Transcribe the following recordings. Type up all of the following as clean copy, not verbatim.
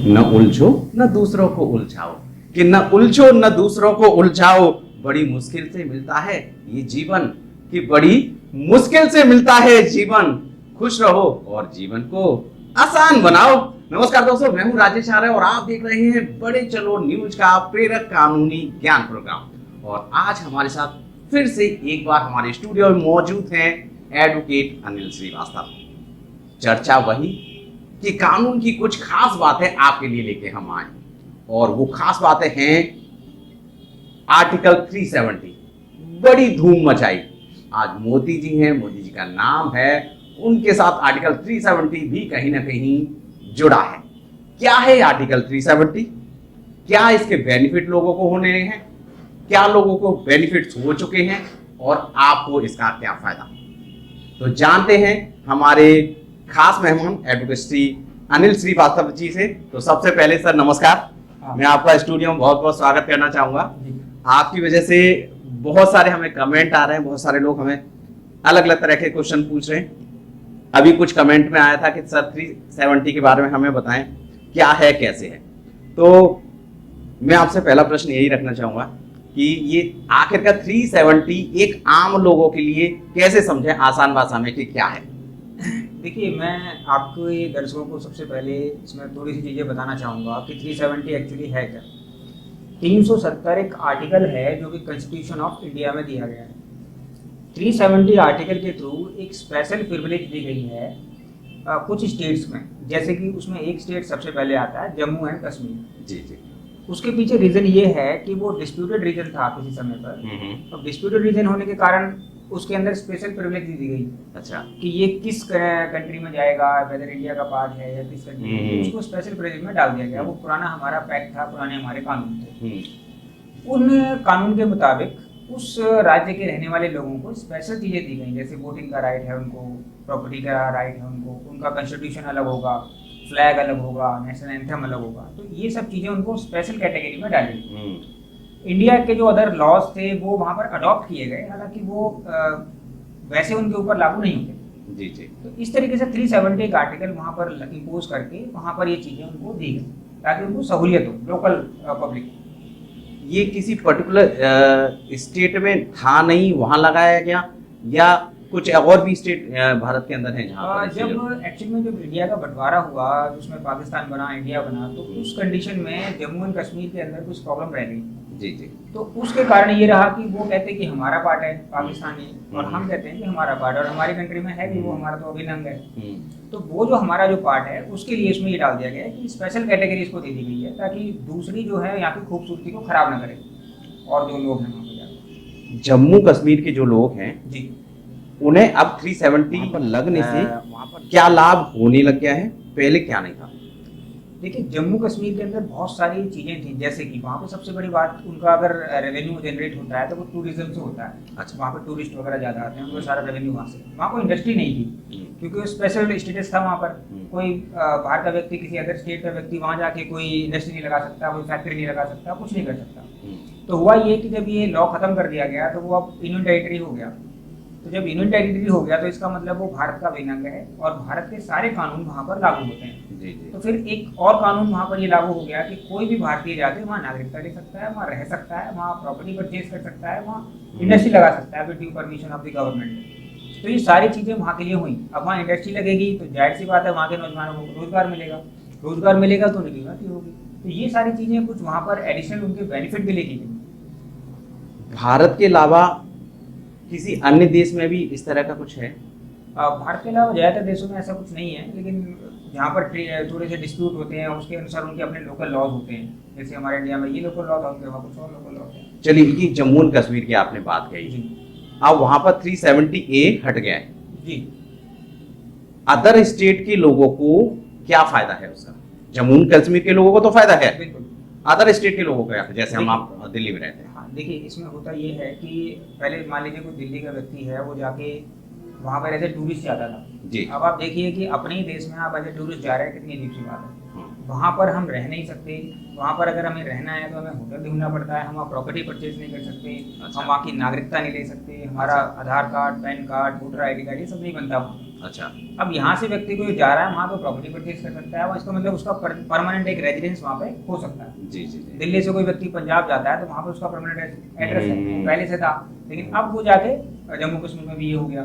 न उलझो न दूसरों को उलझाओ, कि न उलझो न दूसरों को उलझाओ, बड़ी मुश्किल से मिलता है ये जीवन, कि बड़ी मुश्किल से मिलता है जीवन, खुश रहो और जीवन को आसान बनाओ। नमस्कार दोस्तों, मैं हूं राजेश आर्य और आप देख रहे हैं बड़े चलो न्यूज का प्रेरक कानूनी ज्ञान प्रोग्राम। और आज हमारे साथ फिर से एक बार हमारे स्टूडियो में मौजूद हैं एडवोकेट अनिल श्रीवास्तव। चर्चा वही कि कानून की कुछ खास बातें आपके लिए लेके हम आए, और वो खास बातें हैं आर्टिकल 370। बड़ी धूम मचाई। आज मोदी जी हैं, मोदी जी का नाम है, उनके साथ आर्टिकल 370 भी कहीं ना कहीं जुड़ा है। क्या है आर्टिकल 370? क्या इसके बेनिफिट लोगों को होने हैं? क्या लोगों को बेनिफिट्स हो चुके हैं और आपको इसका क्या फायदा? तो जानते हैं हमारे खास मेहमान एडवोकेट श्री अनिल श्रीवास्तव जी से। तो सबसे पहले सर नमस्कार। मैं आपका स्टूडियो में बहुत बहुत स्वागत करना चाहूंगा। आपकी वजह से बहुत सारे हमें कमेंट आ रहे हैं, बहुत सारे लोग हमें अलग अलग तरह के क्वेश्चन पूछ रहे हैं। अभी कुछ कमेंट में आया था कि सर 370 के बारे में हमें बताएं, क्या है कैसे है। तो मैं आपसे पहला प्रश्न यही रखना चाहूंगा कि ये आखिरकार 370 एक आम लोगों के लिए कैसे समझें आसान भाषा में कि क्या है? देखिए, मैं आपको ये दर्शकों को सबसे पहले इसमें थोड़ी सी चीज़ें बताना चाहूँगा कि 370 एक्चुअली है क्या। 370 एक आर्टिकल है जो कि कॉन्स्टिट्यूशन ऑफ इंडिया में दिया गया है। 370 आर्टिकल के थ्रू एक स्पेशल प्रिविलेज दी गई है कुछ स्टेट्स में, जैसे कि उसमें एक स्टेट सबसे पहले आता है जम्मू एंड कश्मीर। जी जी। उसके पीछे रीजन ये है कि वो डिस्प्यूटेड रीजन था किसी समय पर, और डिस्प्यूटेड रीजन होने के कारण उसके अंदर स्पेशल प्रिविलेज दी गई। अच्छा। कि ये किस कंट्री में जाएगा, वेदर इंडिया का पार्ट है या किस कंट्री में, उसको स्पेशल प्रिविलेज में डाल दिया गया। वो पुराना हमारा पैक्ट था, पुराने हमारे कानून थे। उन कानून के मुताबिक उस राज्य के रहने वाले लोगों को स्पेशल चीज़ें दी गई, जैसे वोटिंग का राइट है उनको, प्रॉपर्टी का राइट है उनको, उनका कॉन्स्टिट्यूशन अलग होगा, फ्लैग अलग होगा, नेशनल एंथम अलग होगा। तो ये सब चीज़ें उनको स्पेशल कैटेगरी में डाली। इंडिया के जो अदर लॉज थे वो वहाँ पर अडॉप्ट किए गए, हालांकि वो वैसे उनके ऊपर लागू नहीं होते। जी जी। तो इस तरीके से 370 का आर्टिकल वहाँ पर इम्पोज करके वहाँ पर ये चीज़ें उनको दी गई ताकि उनको सहूलियत हो, लोकल पब्लिक। ये किसी पर्टिकुलर स्टेट में था नहीं, वहां लगाया गया, या कुछ और भी स्टेट भारत के अंदर है जहाँ जब एक्चुअली में जब इंडिया का बंटवारा हुआ, जिसमें पाकिस्तान बना, इंडिया बना, तो उस कंडीशन में जम्मू एंड कश्मीर के अंदर कुछ प्रॉब्लम रह गई। जी जी। तो उसके कारण ये रहा कि वो कहते हैं कि हमारा पार्ट है पाकिस्तानी, और हम कहते हैं कि हमारा पार्ट है, और हमारी कंट्री में है भी वो हमारा तो अभिन्न अंग है। तो वो जो हमारा जो पार्ट है उसके लिए इसमें ये डाल दिया गया है कि स्पेशल कैटेगरी इसको दे दी गई है ताकि दूसरी जो है यहाँ की खूबसूरती को खराब ना करे, और जो लोग हैं वहाँ पे जम्मू कश्मीर के जो लोग हैं जी, उन्हें अब 370 पर लगने से वहाँ पर क्या लाभ होने लग गया है, पहले क्या नहीं था? देखिए, जम्मू कश्मीर के अंदर बहुत सारी चीज़ें थी, जैसे कि वहाँ पे सबसे बड़ी बात, उनका अगर रेवेन्यू जनरेट होता है तो वो टूरिज्म से होता है। अच्छा। वहाँ पे टूरिस्ट वगैरह ज़्यादा आते हैं, उनको सारा रेवेन्यू वहाँ से। वहाँ कोई इंडस्ट्री नहीं थी क्योंकि वो स्पेशल स्टेटस था वहाँ पर। कोई बाहर का व्यक्ति, किसी अदर स्टेट का व्यक्ति वहाँ जाके कोई इंडस्ट्री नहीं लगा सकता, कोई फैक्ट्री नहीं लगा सकता, कुछ नहीं कर सकता। तो हुआ ये कि जब ये लॉ खत्म कर दिया गया तो वो अब यूनियन टेरिटरी हो गया। तो जब यूनियन टेरिटरी हो गया तो इसका मतलब वो भारत का अभिन्न अंग है और भारत के सारे कानून वहाँ पर लागू होते हैं। जी जी। तो फिर एक और कानून वहाँ पर ये लागू हो गया कि कोई भी भारतीय जाके वहाँ नागरिकता ले सकता है, वहाँ रह सकता है, वहाँ प्रॉपर्टी परचेज कर सकता है, वहाँ इंडस्ट्री लगा सकता है with due permission of the government. तो ये सारी चीज़ें वहाँ के लिए हुई। अब वहाँ इंडस्ट्री लगेगी तो जाहिर सी बात है वहाँ के नौजवानों को रोजगार मिलेगा, रोजगार मिलेगा तो उनकी उन्नति होगी। तो ये सारी चीज़ें कुछ वहाँ पर एडिशनल उनके बेनिफिट भी लेके गई। भारत के अलावा किसी अन्य देश में भी इस तरह का कुछ है? भारत के अलावा ज़्यादातर देशों में ऐसा कुछ नहीं है, लेकिन जहाँ पर थोड़े से डिस्प्यूट होते हैं उसके अनुसार उनके अपने लोकल लॉज होते हैं। जैसे हमारे इंडिया में ये लोकल लॉज होते हैं, वहाँ कुछ और लोकल लॉज होते हैं। चलिए, ये जम्मू एंड कश्मीर की आपने बात कही, अब वहां पर 370A हट गया है जी। अदर स्टेट के लोगों को क्या फायदा है उसका? जम्मू एंड कश्मीर के लोगों को तो फायदा है, बिल्कुल। अदर स्टेट के लोगों को, जैसे हम आप दिल्ली में रहते हैं। हाँ, देखिए, इसमें होता ये है कि पहले मान लीजिए कोई दिल्ली का व्यक्ति है, वो जाके वहाँ पर एज ए टूरिस्ट जाता था जी। अब आप देखिए कि अपने ही देश में आप एज ए टूरिस्ट जा रहे हैं, कितनी अजीब सी बात है। वहाँ पर हम रह नहीं सकते, वहाँ पर अगर हमें रहना है तो हमें होटल ढूंढना पड़ता है, हम वहाँ प्रॉपर्टी परचेज नहीं कर सकते। अच्छा। हम वहाँ की नागरिकता नहीं ले सकते, हमारा Aadhaar card, PAN card, voter ID card ये सब नहीं बनता वहाँ। अच्छा। अब यहाँ से व्यक्ति को जा रहा है वहाँ पे प्रॉपर्टी परचेज कर सकता है, और इसका मतलब उसका परमानेंट एक रेजिडेंस वहाँ पे हो सकता है। जी जी जी। दिल्ली से कोई व्यक्ति पंजाब जाता है तो वहाँ पे उसका परमानेंट एड्रेस है, वो पहले से था, लेकिन अब वो जाके जम्मू कश्मीर में भी ये हो गया।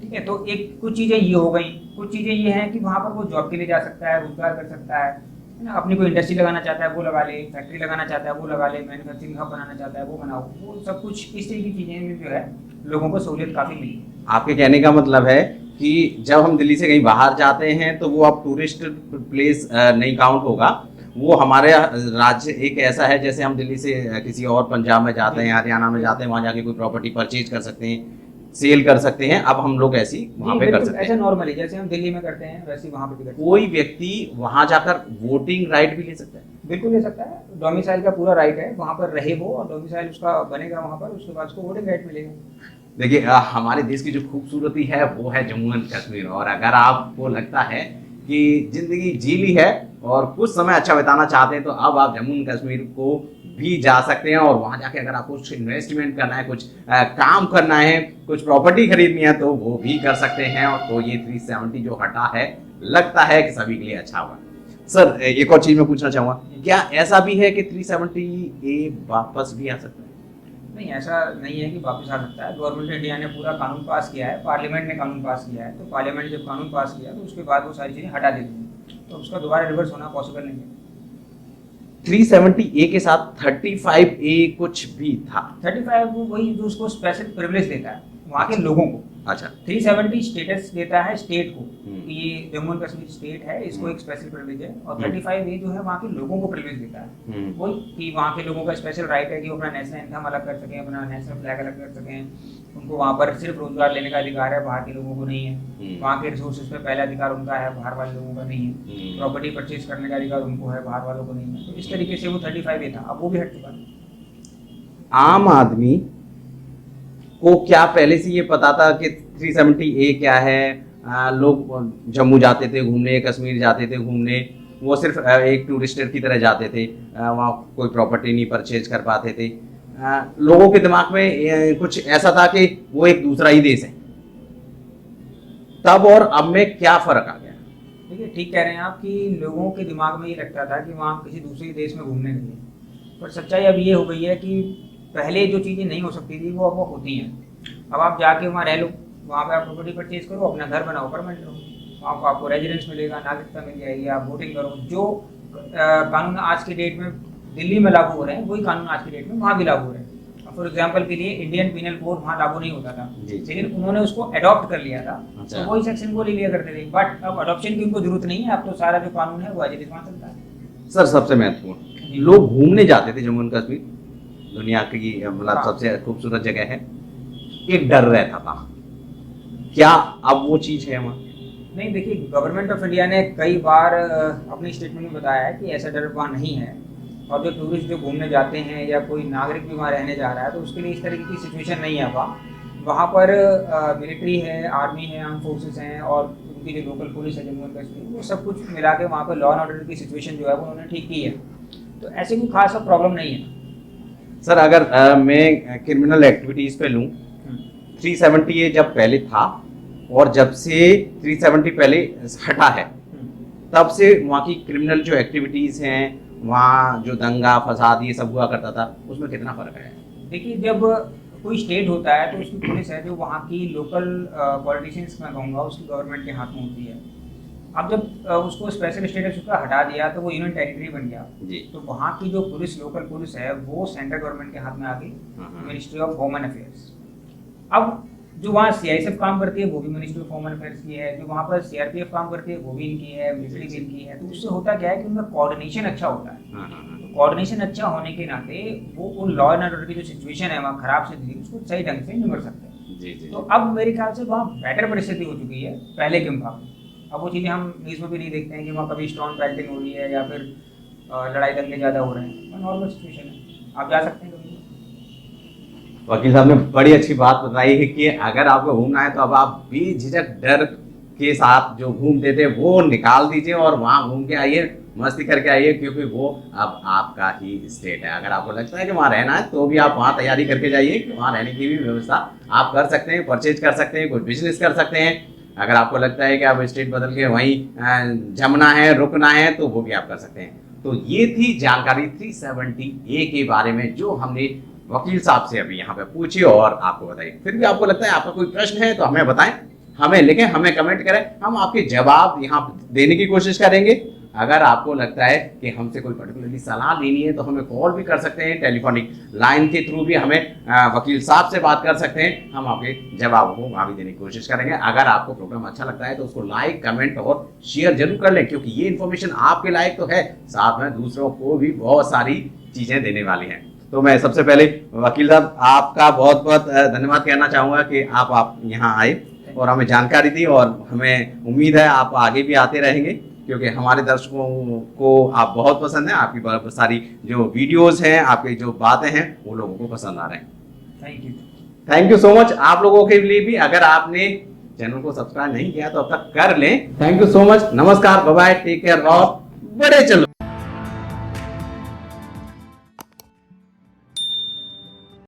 ठीक है, तो एक कुछ चीज़ें ये हो गई, कुछ चीज़ें ये हैं कि वहाँ पर वो जॉब के लिए जा सकता है, रोजगार कर सकता है ना, अपनी कोई इंडस्ट्री लगाना चाहता है वो लगा ले, फैक्ट्री लगाना चाहता है वो लगा ले, मैन्युफैक्चरिंग हब बनाना चाहता है वो बनाओ, वो सब कुछ इस तरह की चीज़ें में जो है लोगों को सहूलियत काफ़ी मिली। आपके कहने का मतलब है कि जब हम दिल्ली से कहीं बाहर जाते हैं तो वो अब टूरिस्ट प्लेस नहीं काउंट होगा, वो हमारे राज्य एक ऐसा है जैसे हम दिल्ली से किसी और पंजाब में जाते हैं, हरियाणा में जाते हैं, वहां जाके कोई प्रॉपर्टी परचेज कर सकते हैं, सेल कर सकते हैं, अब हम लोग ऐसी वहां पे कर सकते ऐसे हैं। नॉर्मली जैसे हम दिल्ली में करते हैं वैसे वहाँ पे भी करते हैं। कोई व्यक्ति वहां जाकर वोटिंग राइट भी ले सकता है? बिल्कुल ले सकता है, डोमिसाइल का पूरा राइट है, वहाँ पर रहे वो और डोमिसाइल उसका बनेगा वहाँ पर, उसके बाद उसको वोटिंग राइट मिलेगा। देखिए हमारे देश की जो खूबसूरती है वो है जम्मू एंड कश्मीर, और अगर आपको लगता है कि जिंदगी जी ली है और कुछ समय अच्छा बिताना चाहते हैं तो अब आप जम्मू एंड कश्मीर को भी जा सकते हैं, और वहां जाके अगर आपको कुछ इन्वेस्टमेंट करना है, कुछ काम करना है, कुछ प्रॉपर्टी खरीदनी है तो वो भी कर सकते हैं। और तो ये 370 जो हटा है लगता है कि सभी के लिए अच्छा होगा। सर एक और चीज मैं पूछना चाहूंगा, क्या ऐसा भी है कि 370A वापस भी आ सकता है? नहीं, ऐसा नहीं है कि वापस आ सकता है। गवर्नमेंट इंडिया ने पूरा कानून पास किया है, पार्लियामेंट ने कानून पास किया है, तो पार्लियामेंट जब कानून पास किया तो उसके बाद वो सारी चीज़ें हटा देती हैं, तो उसका दोबारा रिवर्स होना पॉसिबल नहीं है। 370A के साथ 35A कुछ भी था? 35 वो वही जो उसको स्पेशल प्रिविलेज देता है वहाँ के लोगों को। अच्छा। 370 स्टेटस देता है स्टेट को कि ये जम्मू एंड कश्मीर स्टेट है, इसको एक स्पेशल प्रिविलेज है, और 35 ये जो है वहाँ के लोगों को प्रिविलेज देता है, वही कि वहाँ के लोगों का स्पेशल राइट है कि वो अपना नेशनल एंथम अलग कर सकें, अपना नेशनल फ्लैग अलग कर सकें, उनको वहाँ पर सिर्फ रोजगार लेने का अधिकार है, बाहर के लोगों को नहीं है, वहाँ के रिसोर्सेज पे पहला अधिकार उनका है, बाहर वाले लोगों का नहीं है, प्रॉपर्टी परचेज करने का अधिकार उनको है, बाहर वालों को नहीं है। तो इस तरीके से वो 35 ये था, अब वो भी हट चुका है। आम आदमी को क्या पहले से ये पता था कि 370A क्या है? लोग जम्मू जाते थे घूमने, कश्मीर जाते थे घूमने, वो सिर्फ एक टूरिस्टर की तरह जाते थे, वहाँ कोई प्रॉपर्टी नहीं परचेज कर पाते थे। लोगों के दिमाग में कुछ ऐसा था कि वो एक दूसरा ही देश है, तब और अब में क्या फर्क आ गया? देखिए, ठीक कह रहे हैं आप कि लोगों के दिमाग में ये लगता था कि वहाँ किसी दूसरे देश में घूमने गए, पर सच्चाई अब ये हो गई है कि पहले जो चीज़ें नहीं हो सकती थी वो अब वो होती हैं। अब आप जाके वहाँ रह लो, वहाँ पे आप प्रॉपर्टी परचेज करो, अपना घर बनाओ, परमानेंट रहो, वहाँ को आपको रेजिडेंस मिलेगा, नागरिकता मिल जाएगी, आप वोटिंग करो। जो कानून आज की डेट में दिल्ली में लागू हो रहे हैं वही कानून आज की डेट में वहाँ भी लागू हो रहे हैं। फॉर एग्जाम्पल के लिए इंडियन पीनल कोड वहाँ लागू नहीं होता था, लेकिन उन्होंने उसको अडॉप्ट कर लिया था, तो वही सेक्शन को ले लिया करते थे। बट अब अडॉप्शन की उनको जरूरत नहीं है, अब तो सारा जो कानून है वो एज इट इज वहाँ चलता है। सर सबसे महत्वपूर्ण, लोग घूमने जाते थे जम्मू एंड कश्मीर, दुनिया की मतलब सबसे खूबसूरत जगह है, एक डर रहता था, क्या अब वो चीज है वहाँ? नहीं, देखिए, गवर्नमेंट ऑफ इंडिया ने कई बार अपनी स्टेटमेंट में बताया है कि ऐसा डर वहाँ नहीं है, और जो टूरिस्ट जो घूमने जाते हैं या कोई नागरिक भी वहाँ रहने जा रहा है तो उसके लिए इस तरीके की सिचुएशन नहीं है वहाँ पर मिलिट्री है, आर्मी है, आर्म फोर्सेस हैं, और उनकी जो लोकल पुलिस है जम्मू एंड कश्मीर, वो सब कुछ मिला के वहाँ पर लॉ एंड ऑर्डर की सिचुएशन जो है वो उन्होंने ठीक की है, तो ऐसी कोई खास प्रॉब्लम नहीं है। सर अगर मैं क्रिमिनल एक्टिविटीज पे लूँ, 370A जब पहले था और जब से 370 पहले हटा है, तब से वहाँ की क्रिमिनल जो एक्टिविटीज हैं, वहाँ जो दंगा फसाद ये सब हुआ करता था, उसमें कितना फर्क है? देखिए, जब कोई स्टेट होता है तो उसकी पुलिस है जो वहाँ की लोकल पॉलिटिशियंस मैं कहूँगा उसकी गवर्नमेंट के हाथ में होती है। अब जब उसको स्पेशल स्टेटस उसका हटा दिया तो वो यूनियन टेरिटरी बन गया जी। तो वहाँ की जो पुलिस लोकल पुलिस है वो सेंट्रल गवर्नमेंट के हाथ में आ गई, मिनिस्ट्री ऑफ होम अफेयर्स। अब जो वहाँ CISF काम करती है वो भी मिनिस्ट्री ऑफ होम अफेयर्स की है, जो वहाँ पर CRPF काम करती है वो भी इनकी है, मिलिट्री भी इनकी है। तो उससे होता क्या है कि उनका कोऑर्डिनेशन अच्छा होता है, तो कोऑर्डिनेशन अच्छा होने के नाते वो उन लॉ एंड ऑर्डर की जो सिचुएशन है वहाँ खराब से थी उसको सही ढंग से निपट सकते हैं जी जी। तो अब मेरे ख्याल से वहाँ बेटर परिस्थिति हो चुकी है पहले के मुकाबले। अब वो चीज़ें हम न्यूज़ में भी नहीं देखते हैं कि वहाँ कभी स्टोन पेल्टिंग हो रही है या फिर लड़ाई दंगे ज़्यादा हो रहे हैं, नॉर्मल सिचुएशन है, आप जा सकते हैं। वकील साहब ने बड़ी अच्छी बात बताई है कि अगर आपको घूमना है तो अब आप बेझिझक डर के साथ जो घूमते थे वो निकाल दीजिए और वहाँ घूम के आइए, मस्ती करके आइए, क्योंकि वो अब आपका ही स्टेट है। अगर आपको लगता है कि वहाँ रहना है तो भी आप वहाँ तैयारी करके जाइए कि वहाँ रहने की भी व्यवस्था आप कर सकते हैं, परचेज कर सकते हैं, कोई बिजनेस कर सकते हैं, अगर आपको लगता है कि आप स्टेट बदल के वहीं जमना है, रुकना है, तो वो भी आप कर सकते हैं। तो ये थी जानकारी 370A के बारे में जो हमने वकील साहब से अभी यहाँ पे पूछी और आपको बताई। फिर भी आपको लगता है आपका कोई प्रश्न है तो हमें बताएं, हमें लिखें, हमें कमेंट करें, हम आपके जवाब यहाँ देने की कोशिश करेंगे। अगर आपको लगता है कि हमसे कोई पर्टिकुलरली सलाह लेनी है तो हमें कॉल भी कर सकते हैं, टेलीफोनिक लाइन के थ्रू भी हमें वकील साहब से बात कर सकते हैं, हम आपके जवाब को वहाँ भी देने की कोशिश करेंगे। अगर आपको प्रोग्राम अच्छा लगता है तो उसको लाइक, कमेंट और शेयर जरूर कर लें, क्योंकि ये इन्फॉर्मेशन आपके लायक तो है, साथ में दूसरों को भी बहुत सारी चीजें देने वाली हैं। तो मैं सबसे पहले वकील साहब आपका बहुत बहुत धन्यवाद कहना चाहूँगा कि आप यहाँ आए और हमें जानकारी दी, और हमें उम्मीद है आप आगे भी आते रहेंगे, क्योंकि हमारे दर्शकों को आप बहुत पसंद है, आपकी बहुत सारी जो वीडियोस हैं, आपकी जो बातें हैं, वो लोगों को पसंद आ रहे हैं। Thank you so much. आप लोगों के लिए भी, अगर आपने चैनल को सब्सक्राइब नहीं किया तो अब तक कर लें। Thank you so much. नमस्कार, बाय बाय, टेक केयर और बड़े चलो।